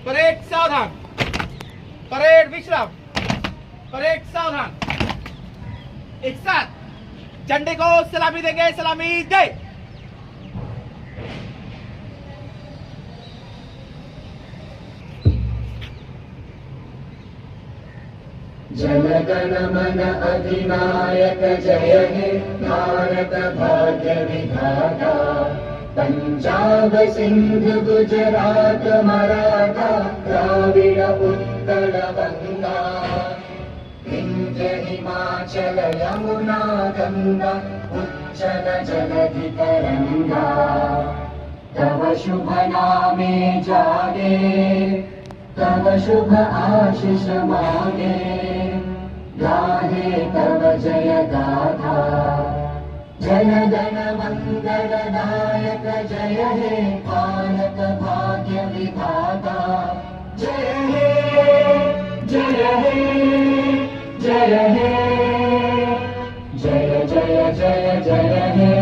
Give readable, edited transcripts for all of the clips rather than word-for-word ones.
Parade सावधान, parade विश्राम, parade सावधान। एक साथ झंडे को सलामी देंगे, सलामी दे। जन गण मन अधिनायक जय हे भारत भाग्य विधाता। पंजाब सिंध गुजरात मराठा द्राविड उत्कल गंगा। विंध्य हिमाचल यमुना गंगा उच्चल जलधि तरंगा। तव शुभ नामे जागे, तव शुभ आशीष मागे। गाहे तव जय गाथा, जन गण मंगल नायक जय हे भारत भाग्य विधाता। जय हे जय हे जय हे जय जय जय जय हे।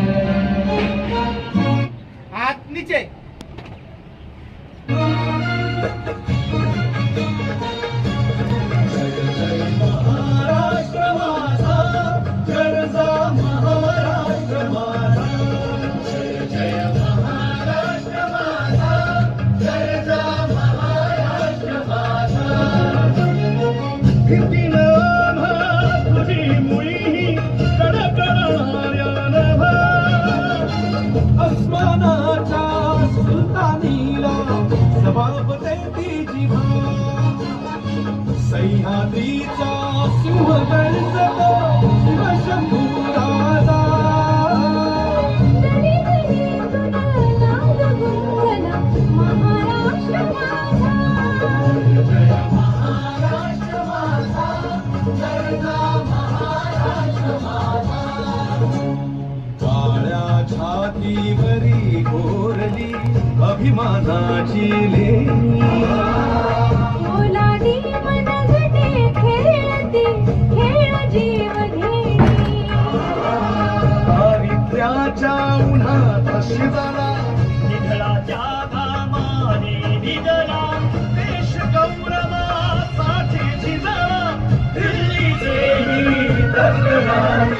हाथ नीचे। अस्मानाच्या सुलतानीला जबाब देती जिभा। सह्याद्रीचा सिंह गरजतो शिवशंभू राजा। काळ्या छातीवरी कोरली अभिमानाची लेणी। ओलादी मनगटे खेळती खेळ जीव घेणी। दारिद्र्याच्या उन्हात शिजला निधळाच्या घामाने निधळा देश गौरवासाठी झिजला। दिल्लीचे ही तक्रार